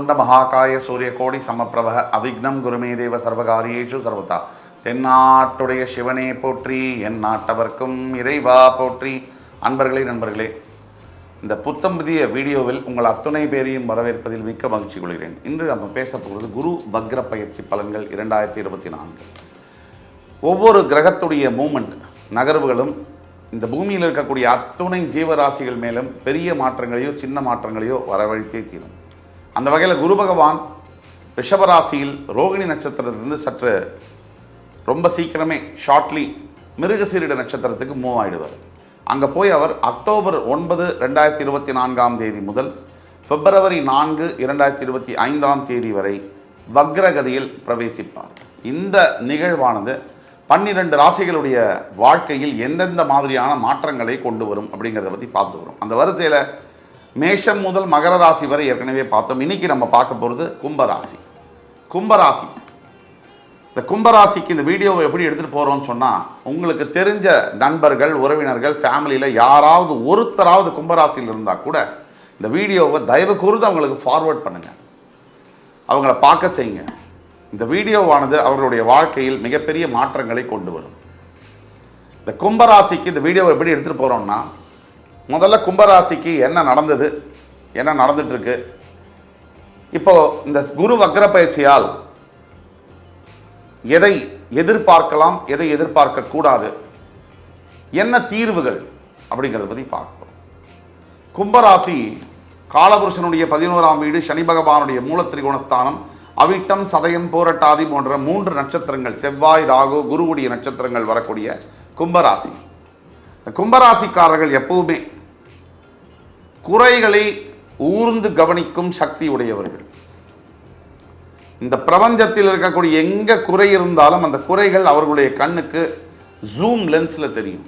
வக்ரதுண்ட மகாகாய சூரியகோடி சமப்பிரப அவிக்னம் குருமே தேவ சர்வகாரியேஷு சர்வதா. தென்னாட்டுடைய சிவனே போற்றி, என் நாட்டவர்க்கும் இறைவா போற்றி. அன்பர்களே, நண்பர்களே, இந்த புத்தம் புதிய வீடியோவில் உங்கள் அத்துணை பேரையும் வரவேற்பதில் மிக்க மகிழ்ச்சி கொள்கிறேன். இன்று நம்ம பேசப்போகிறது குரு வக்ர பயிற்சி பலன்கள் 2024. ஒவ்வொரு கிரகத்துடைய மூமெண்ட் நகர்வுகளும் இந்த பூமியில் இருக்கக்கூடிய அத்துணை ஜீவராசிகள் மேலும் பெரிய மாற்றங்களையோ சின்ன மாற்றங்களையோ வரவழைத்தே தீரும். அந்த வகையில் குரு பகவான் ரிஷபராசியில் ரோகிணி நட்சத்திரத்திலிருந்து சற்று ரொம்ப சீக்கிரமே ஷார்ட்லி மிருகசீரிட நட்சத்திரத்துக்கு மூவ் ஆகிடுவார். அங்கே போய் அவர் அக்டோபர் 9, 2024 முதல் பிப்ரவரி 4, 2025 வரை வக்ரகதியில் பிரவேசிப்பார். இந்த நிகழ்வானது 12 ராசிகளுடைய வாழ்க்கையில் எந்தெந்த மாதிரியான மாற்றங்களை கொண்டு வரும் அப்படிங்கிறத பற்றி பார்த்து வரும். அந்த வரிசையில் மேஷம் முதல் மகர ராசி வரை ஏற்கனவே பார்த்தோம். இன்னைக்கு நம்ம பார்க்க போகிறது கும்பராசி. இந்த கும்பராசிக்கு இந்த வீடியோவை எப்படி எடுத்துகிட்டு போகிறோம்னு சொன்னால், உங்களுக்கு தெரிஞ்ச நண்பர்கள், உறவினர்கள், ஃபேமிலியில் யாராவது ஒருத்தராவது கும்பராசியில் இருந்தால் கூட இந்த வீடியோவை தயவு கூர்ந்து அவங்களுக்கு ஃபார்வர்ட் பண்ணுங்கள், அவங்கள பார்க்க செய்யுங்க. இந்த வீடியோவானது அவர்களுடைய வாழ்க்கையில் மிகப்பெரிய மாற்றங்களை கொண்டு வரும். இந்த கும்பராசிக்கு இந்த வீடியோவை எப்படி எடுத்துகிட்டு போகிறோம்னா, முதல்ல கும்பராசிக்கு என்ன நடந்தது, என்ன நடந்துட்டுருக்கு, இப்போது இந்த குரு வக்ர பயிற்சியால் எதை எதிர்பார்க்கலாம், எதை எதிர்பார்க்கக்கூடாது, என்ன தீர்வுகள் அப்படிங்கிறத பற்றி பார்க்கிறோம். கும்பராசி காலபுருஷனுடைய 11ஆம் வீடு, சனி பகவானுடைய மூலத்திரிகோணஸ்தானம், அவிட்டம், சதயம், போரட்டாதி போன்ற 3 நட்சத்திரங்கள், செவ்வாய், ராகு, குருவுடைய நட்சத்திரங்கள் வரக்கூடிய கும்பராசி. இந்த கும்பராசிக்காரர்கள் எப்பவுமே குறைகளை ஊர்ந்து கவனிக்கும் சக்தி உடையவர்கள். இந்த பிரபஞ்சத்தில் இருக்கக்கூடிய எங்கே குறை இருந்தாலும் அந்த குறைகள் அவர்களுடைய கண்ணுக்கு ஜூம் லென்ஸில் தெரியும்.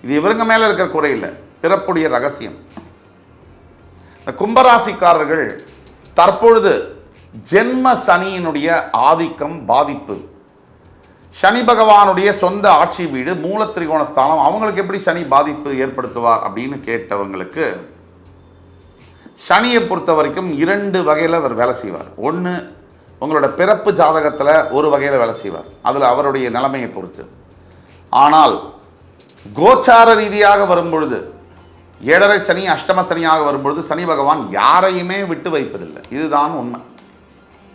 இது இவருங்க மேலே இருக்கிற குறை இல்லை, பிறப்புடைய ரகசியம். இந்த கும்பராசிக்காரர்கள் தற்பொழுது ஜென்ம சனியினுடைய ஆதிக்கம், பாதிப்பு, சனி பகவானுடைய சொந்த ஆட்சி வீடு, மூலத்திரிகோணஸ்தானம், அவங்களுக்கு எப்படி சனி பாதிப்பு ஏற்படுத்துவார் அப்படின்னு கேட்டவங்களுக்கு, சனியை பொறுத்த வரைக்கும் 2 வகையில் அவர் வேலை செய்வார். ஒன்று, உங்களோட பிறப்பு ஜாதகத்தில் ஒரு வகையில் வேலை செய்வார், அதில் அவருடைய நிலைமையை பொறுத்து. ஆனால் கோச்சார ரீதியாக வரும்பொழுது, 7.5 சனி, அஷ்டம சனியாக வரும்பொழுது சனி பகவான் யாரையுமே விட்டு வைப்பதில்லை. இதுதான் உண்மை.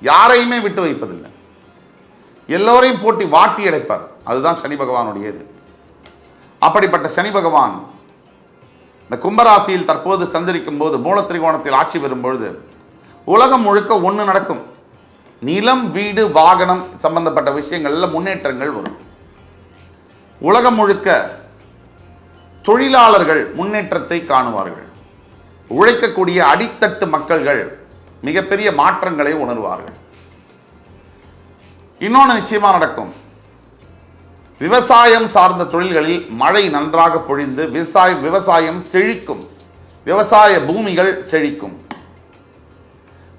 யாரையுமே விட்டு வைப்பதில்லை, எல்லோரையும் போட்டி வாட்டி அடைப்பார். அதுதான் சனி பகவானுடைய இது. அப்படிப்பட்ட சனி பகவான் இந்த கும்பராசியில் தற்போது சஞ்சரிக்கும் போது, மூலத்திரிகோணத்தில் ஆட்சி பெறும்பொழுது உலகம் முழுக்க ஒன்று நடக்கும். நிலம், வீடு, வாகனம் சம்பந்தப்பட்ட விஷயங்களில் முன்னேற்றங்கள் வரும். உலகம் முழுக்க தொழிலாளர்கள் முன்னேற்றத்தை காணுவார்கள். உழைக்கக்கூடிய அடித்தட்டு மக்கள்கள் மிகப்பெரிய மாற்றங்களை உணர்வார்கள். இன்னொன்று நிச்சயமா நடக்கும். விவசாயம் சார்ந்த தொழில்களில் மழை நன்றாக பொழிந்து விவசாயம் செழிக்கும். விவசாய பூமிகள் செழிக்கும்.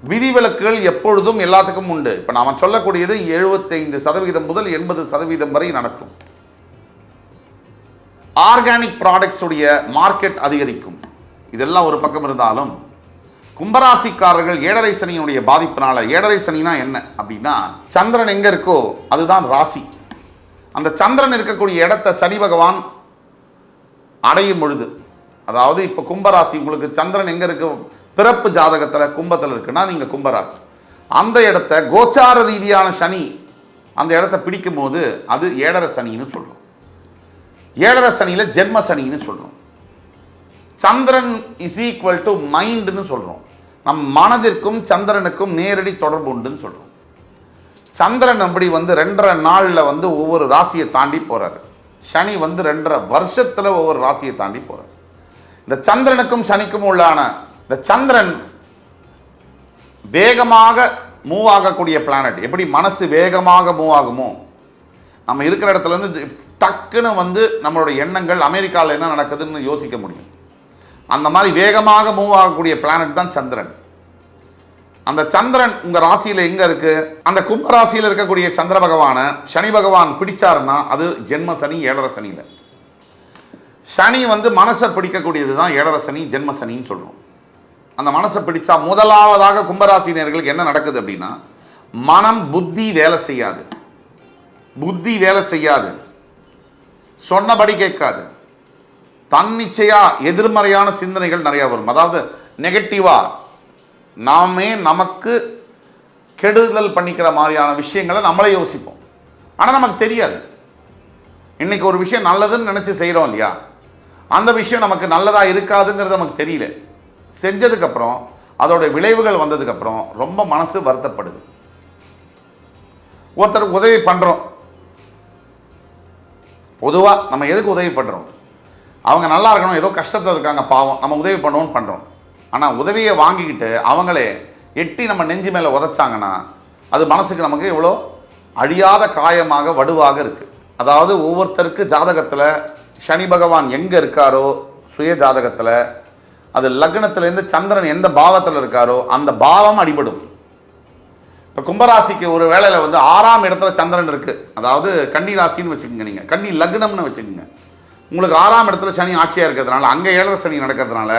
விதிவிலக்குகள் எப்பொழுதும் எல்லாத்துக்கும் உண்டு. இப்போ நாம் சொல்லக்கூடியது 75% முதல் 80% வரை நடக்கும். ஆர்கானிக் ப்ராடக்ட்ஸ் உடைய மார்க்கெட் அதிகரிக்கும். இதெல்லாம் ஒரு பக்கம் இருந்தாலும், கும்பராசிக்காரர்கள் 7.5 சனியினுடைய பாதிப்பினால, 7.5 சனினா என்ன அப்படின்னா, சந்திரன் எங்கே இருக்கோ அதுதான் ராசி. அந்த சந்திரன் இருக்கக்கூடிய இடத்த சனி பகவான் அடையும் பொழுது, அதாவது இப்போ கும்பராசி, உங்களுக்கு சந்திரன் எங்கே இருக்கு, பிறப்பு ஜாதகத்தில் கும்பத்தில் இருக்குன்னா நீங்கள் கும்பராசி. அந்த இடத்த கோச்சார ரீதியான சனி அந்த இடத்த பிடிக்கும் போது அது 7.5 சனின்னு சொல்கிறோம். 7.5 சனியில் ஜென்ம சனின்னு சொல்கிறோம். சந்திரன் இஸ் ஈக்குவல் டு மைண்டுன்னு சொல்கிறோம். நம் மனதிற்கும் சந்திரனுக்கும் நேரடி தொடர்பு உண்டுன்னு சொல்கிறோம். சந்திரன் அப்படி 2.5 நாளில் ஒவ்வொரு ராசியை தாண்டி போகிறார். சனி 2.5 வருஷத்தில் ஒவ்வொரு ராசியை தாண்டி போகிறார். இந்த சந்திரனுக்கும் சனிக்கும் உள்ளான, இந்த சந்திரன் வேகமாக மூவ் ஆகக்கூடிய பிளானட். எப்படி மனசு வேகமாக மூவ் ஆகுமோ, நம்ம இருக்கிற இடத்துல டக்குன்னு நம்மளோட எண்ணங்கள் அமெரிக்காவில் என்ன நடக்குதுன்னு யோசிக்க முடியும். அந்த மாதிரி வேகமாக மூவ் ஆகக்கூடிய பிளானட் தான் சந்திரன். அந்த சந்திரன் உங்கள் ராசியில் எங்கே இருக்குது, அந்த கும்ப ராசியில் இருக்கக்கூடிய சந்திர பகவானை சனி பகவான் பிடிச்சாருன்னா அது ஜென்ம சனி, 7.5 சனியில். சனி மனசை பிடிக்கக்கூடியது தான் 7.5 சனி, ஜென்ம சனின்னு சொல்கிறோம். அந்த மனசை பிடிச்சா முதலாவதாக கும்பராசினியர்களுக்கு என்ன நடக்குது அப்படின்னா, மனம் புத்தி வேலை செய்யாது. புத்தி வேலை செய்யாது, சொன்னபடி கேட்காது, தன்னிச்சையா எதிர்மறையான சிந்தனைகள் நிறைய வரும். அதாவது நெகட்டிவா நாமே நமக்கு கெடுதல் பண்ணிக்கிற மாதிரியான விஷயங்களை நம்மளே யோசிப்போம். ஆனால் நமக்கு தெரியாது. இன்னைக்கு ஒரு விஷயம் நல்லதுன்னு நினச்சி செய்கிறோம் இல்லையா, அந்த விஷயம் நமக்கு நல்லதாக இருக்காதுங்கிறது நமக்கு தெரியல. செஞ்சதுக்கப்புறம் அதோட விளைவுகள் வந்ததுக்கப்புறம் ரொம்ப மனசு வருத்தப்படுது. ஒருத்தருக்கு உதவி பண்ணுறோம். பொதுவாக நம்ம எதுக்கு உதவி பண்ணுறோம்? அவங்க நல்லா இருக்கணும், ஏதோ கஷ்டத்தில் இருக்காங்க பாவம், நம்ம உதவி பண்ணுவோன்னு பண்ணுறோம். ஆனால் உதவியை வாங்கிக்கிட்டு அவங்களே எட்டி நம்ம நெஞ்சு மேலே உதைச்சாங்கன்னா அது மனசுக்கு நமக்கு எவ்வளோ அழியாத காயமாக வடுவாக இருக்குது. அதாவது ஒவ்வொருத்தருக்கு ஜாதகத்தில் சனி பகவான் எங்கே இருக்காரோ, சுய ஜாதகத்தில் அது லக்னத்திலேருந்து சந்திரன் எந்த பாவத்தில் இருக்காரோ அந்த பாவம் அடிபடும். இப்போ கும்பராசிக்கு ஒரு வேளையில் வந்து 6ஆம் இடத்துல சந்திரன் இருக்குது, அதாவது கன்னி ராசின்னு வச்சுக்கோங்க, நீங்கள் கன்னி லக்னம்னு வச்சுக்கோங்க. உங்களுக்கு 6ஆம் இடத்துல சனி ஆட்சியாக இருக்கிறதுனால, அங்கே 7 சனி நடக்கிறதுனால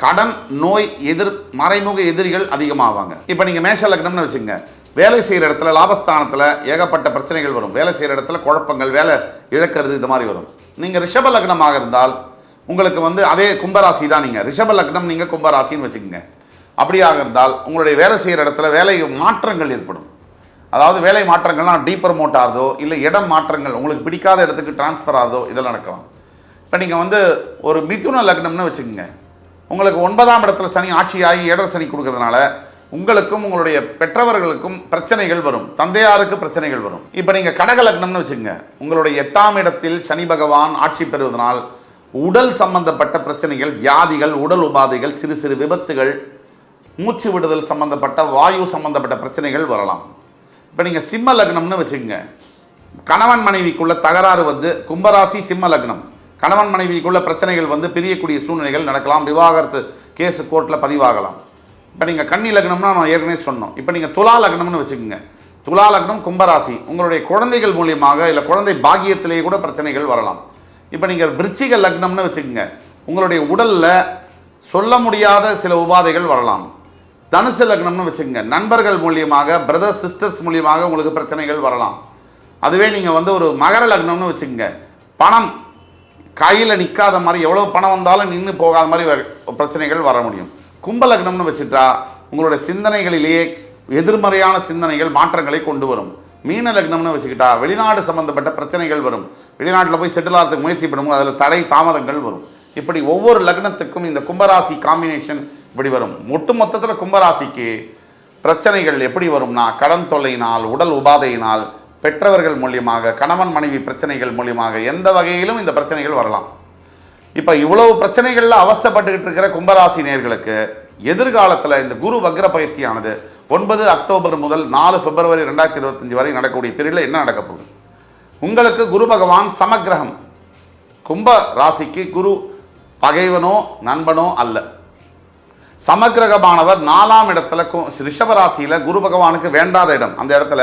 கடன், நோய், மறைமுக எதிரிகள் அதிகமாவாங்க. இப்போ நீங்கள் மேஷ லக்னம்னு வச்சுக்கோங்க, வேலை செய்கிற இடத்துல லாபஸ்தானத்தில் ஏகப்பட்ட பிரச்சனைகள் வரும். வேலை செய்கிற இடத்துல குழப்பங்கள், வேலை இழக்கிறது, இது மாதிரி வரும். நீங்கள் ரிஷப லக்னமாக இருந்தால் உங்களுக்கு வந்து அதே கும்பராசி தான். நீங்கள் ரிஷப லக்னம், நீங்கள் கும்பராசின்னு வச்சுக்கோங்க. அப்படியாக இருந்தால் உங்களுடைய வேலை செய்கிற இடத்துல வேலை மாற்றங்கள் ஏற்படும். அதாவது வேலை மாற்றங்கள்லாம் டீப்ரமோட் ஆகுதோ, இல்லை இடம் மாற்றங்கள், உங்களுக்கு பிடிக்காத இடத்துக்கு டிரான்ஸ்ஃபர் ஆகுதோ, இதெல்லாம் நடக்கலாம். இப்போ நீங்கள் வந்து ஒரு மிதுன லக்னம்னு வச்சுக்கோங்க, உங்களுக்கு 9ஆம் இடத்துல சனி ஆட்சியாகி 7 சனி கொடுக்கறதுனால உங்களுக்கும் உங்களுடைய பெற்றவர்களுக்கும் பிரச்சனைகள் வரும், தந்தையாருக்கு பிரச்சனைகள் வரும். இப்போ நீங்கள் கடக லக்னம்னு வச்சுக்கோங்க, உங்களுடைய 8ஆம் இடத்தில் சனி பகவான் ஆட்சி பெறுவதனால் உடல் சம்பந்தப்பட்ட பிரச்சனைகள், வியாதிகள், உடல் உபாதைகள், சிறு சிறு விபத்துகள், மூச்சு விடுதல் சம்பந்தப்பட்ட வாயு சம்பந்தப்பட்ட பிரச்சனைகள் வரலாம். இப்போ நீங்கள் சிம்ம லக்னம்னு வச்சுக்கோங்க, கணவன் மனைவிக்குள்ள தகராறு வந்து, கும்பராசி சிம்ம லக்னம், கணவன் மனைவிக்குள்ள பிரச்சனைகள் வந்து பிரியக்கூடிய சூழ்நிலைகள் நடக்கலாம், விவாகரத்து கேஸு கோர்ட்டில் பதிவாகலாம். இப்போ நீங்கள் கன்னி லக்னம்னா நான் ஏற்கனவே சொன்னோம். இப்போ நீங்கள் துலா லக்னம்னு வச்சுக்கோங்க, துலா லக்னம் கும்பராசி, உங்களுடைய குழந்தைகள் மூலியமாக இல்லை குழந்தை பாக்கியத்திலேயே கூட பிரச்சனைகள் வரலாம். இப்போ நீங்கள் விருச்சிக லக்னம்னு வச்சுக்கோங்க, உங்களுடைய உடலில் சொல்ல முடியாத சில உபாதைகள் வரலாம். தனுசு லக்னம்னு வச்சுக்கோங்க, நண்பர்கள் மூலியமாக, பிரதர்ஸ் சிஸ்டர்ஸ் மூலியமாக உங்களுக்கு பிரச்சனைகள் வரலாம். அதுவே நீங்கள் வந்து ஒரு மகர லக்னம்னு வச்சுக்கோங்க, பணம் கையில் நிற்காத மாதிரி, எவ்வளோ பணம் வந்தாலும் நின்று போகாத மாதிரி பிரச்சனைகள் வர முடியும். கும்ப லக்னம்னு வச்சுட்டா உங்களுடைய சிந்தனைகளிலேயே எதிர்மறையான சிந்தனைகள் மாற்றங்களை கொண்டு வரும். மீன லக்னம்னு வச்சுக்கிட்டா வெளிநாடு சம்பந்தப்பட்ட பிரச்சனைகள் வரும், வெளிநாட்டில் போய் செட்டில் ஆகிறதுக்கு முயற்சி பண்ணும்போது அதில் தடை தாமதங்கள் வரும். இப்படி ஒவ்வொரு லக்னத்துக்கும் இந்த கும்பராசி காம்பினேஷன் இப்படி வரும். ஒட்டு மொத்தத்தில் கும்பராசிக்கு பிரச்சனைகள் எப்படி வரும்னா, கடன் தொல்லையினால், உடல் உபாதையினால், பெற்றவர்கள் மூலியமாக, கணவன் மனைவி பிரச்சனைகள் மூலியமாக, எந்த வகையிலும் இந்த பிரச்சனைகள் வரலாம். இப்போ இவ்வளவு பிரச்சனைகளில் அவஸ்தைப்பட்டுக்கிட்டு இருக்கிற கும்பராசி நேயர்களுக்கு எதிர்காலத்தில் இந்த குரு வக்ர பயிற்சியானது 9 அக்டோபர் முதல் 4 பிப்ரவரி 2025 வரை நடக்கக்கூடிய பீரியடில் என்ன நடக்க போகுது? உங்களுக்கு குரு பகவான் சமக்கிரகம். கும்ப ராசிக்கு குரு பகைவனோ நண்பனோ அல்ல. சமக்கிரகமானவர் 4ஆம் இடத்துல ரிஷபராசியில் குரு பகவானுக்கு வேண்டாத இடம். அந்த இடத்துல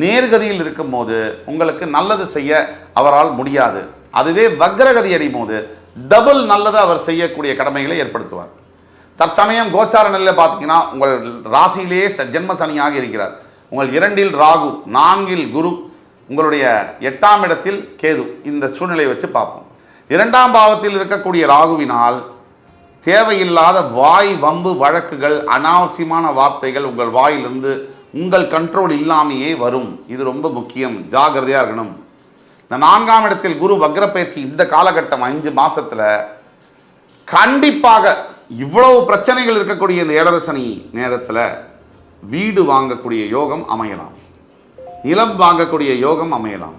நேர்கதியில் இருக்கும்போது உங்களுக்கு நல்லது செய்ய அவரால் முடியாது. அதுவே வக்ரகதி அடையும் போது டபுள் நல்லதை அவர் செய்யக்கூடிய கடமைகளை ஏற்படுத்துவார். தற்சமயம் கோச்சார நிலையில் பார்த்தீங்கன்னா உங்கள் ராசியிலேயே ஜென்ம சனியாக இருக்கிறார். உங்கள் 2இல் ராகு, 4இல் குரு, உங்களுடைய 8ஆம் இடத்தில் கேது. இந்த சூழ்நிலையை வச்சு பார்ப்போம். 2ஆம் பாவத்தில் இருக்கக்கூடிய ராகுவினால் தேவையில்லாத வாய் வம்பு வழக்குகள், அனாவசியமான வார்த்தைகள் உங்கள் வாயிலிருந்து உங்கள் கண்ட்ரோல் இல்லாமையே வரும். இது ரொம்ப முக்கியம், ஜாகிரதையாக இருக்கணும். இந்த 4ஆம் இடத்தில் குரு வக்ர பயிற்சி இந்த காலகட்டம் 5 மாசத்துல கண்டிப்பாக இவ்வளவு பிரச்சனைகள் இருக்கக்கூடிய இந்த 7 சனி நேரத்தில் வீடு வாங்கக்கூடிய யோகம் அமையலாம், நிலம் வாங்கக்கூடிய யோகம் அமையலாம்,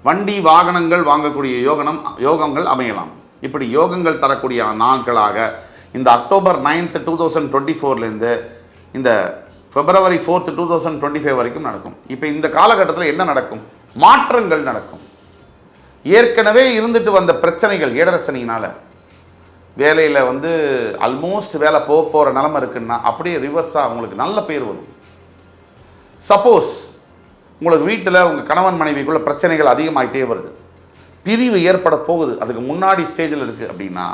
வண்டி வாகனங்கள் வாங்கக்கூடிய யோகங்கள் அமையலாம். இப்படி யோகங்கள் தரக்கூடிய நாட்களாக இந்த அக்டோபர் 9, 2024 இந்த பிப்ரவரி 4, 2025 வரைக்கும் நடக்கும். இப்போ இந்த காலகட்டத்தில் என்ன நடக்கும்? மாற்றங்கள் நடக்கும். ஏற்கனவே இருந்துட்டு வந்த பிரச்சனைகள் 7 சனியினால் வேலையில் வந்து ஆல்மோஸ்ட் வேலை போகிற நிலைமை இருக்குன்னா அப்படியே ரிவர்ஸாக உங்களுக்கு நல்ல பேர் வரும். சப்போஸ் உங்களுக்கு வீட்டில் உங்கள் கணவன் மனைவிக்குள்ள பிரச்சனைகள் அதிகமாகிட்டே வருது, பிரிவு ஏற்பட போகுது, அதுக்கு முன்னாடி ஸ்டேஜில் இருக்குது அப்படின்னா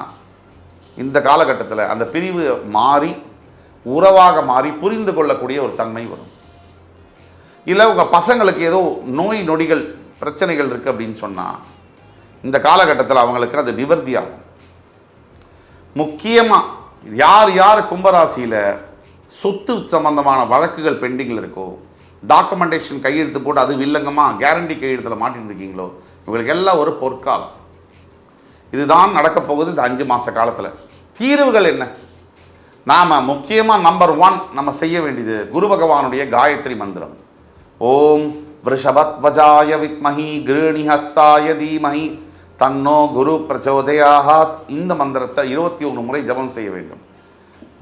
இந்த காலகட்டத்தில் அந்த பிரிவு மாறி உறவாக மாறி புரிந்து கொள்ளக்கூடிய ஒரு தன்மை வரும். இல்லை உங்கள் பசங்களுக்கு ஏதோ நோய் நொடிகள் பிரச்சனைகள் இருக்குது அப்படின்னு சொன்னால் இந்த காலகட்டத்தில் அவங்களுக்கு அது நிவர்த்தியாகும். முக்கியமாக யார் யார் கும்பராசியில் சொத்து சம்பந்தமான வழக்குகள் பெண்டிங்கில் இருக்கோ, டாக்குமெண்டேஷன் கையெழுத்து போட்டு அது வில்லங்கமாக கேரண்டி கையெழுத்தில் மாட்டின்னு இருக்கீங்களோ, இவங்களுக்கு எல்லாம் ஒரு பொற்காலம். இதுதான் நடக்கப் போகுது இந்த 5 மாத காலத்தில். தீர்வுகள் என்ன? நாம் முக்கியமாக நம்பர் 1 நம்ம செய்ய வேண்டியது குரு பகவானுடைய காயத்ரி மந்திரம். ஓம் விருஷபத்வஜாய வித்மஹி கிருணிஹஸ்தாய தீமஹி தன்னோ குரு பிரச்சோதயாத். இந்த மந்திரத்தை 21 முறை ஜபம் செய்ய வேண்டும்.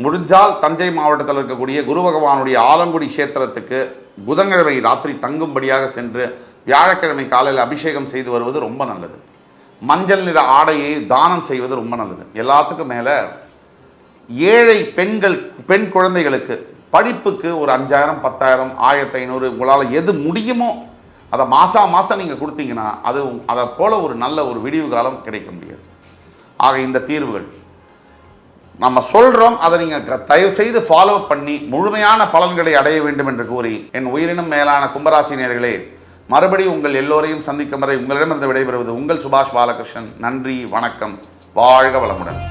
முடிஞ்சால் தஞ்சை மாவட்டத்தில் இருக்கக்கூடிய குரு பகவானுடைய ஆலங்குடி கஷேத்திரத்துக்கு புதன்கிழமை ராத்திரி தங்கும்படியாக சென்று வியாழக்கிழமை காலையில் அபிஷேகம் செய்து வருவது ரொம்ப நல்லது. மஞ்சள் நிற ஆடையை தானம் செய்வது ரொம்ப நல்லது. எல்லாத்துக்கும் மேலே ஏழை பெண் குழந்தைகளுக்கு படிப்புக்கு ஒரு 5000 10,000 1500 உங்களால் எது முடியுமோ அதை மாதம் நீங்கள் கொடுத்தீங்கன்னா அதை போல் ஒரு நல்ல ஒரு விடிவு காலம் கிடைக்க முடியாது. ஆக இந்த தீர்வுகள் நம்ம சொல்கிறோம், அதை நீங்கள் தயவு செய்து ஃபாலோ பண்ணி முழுமையான பலன்களை அடைய வேண்டும் என்று கூறி என் உயிரினும் மேலான கும்பராசி நேயர்களே, மறுபடியும் உங்கள் எல்லோரையும் சந்திக்கும் வரை உங்களிடமிருந்து விடைபெறுவது உங்கள் சுபாஷ் பாலகிருஷ்ணன். நன்றி, வணக்கம், வாழ்க வளமுடன்.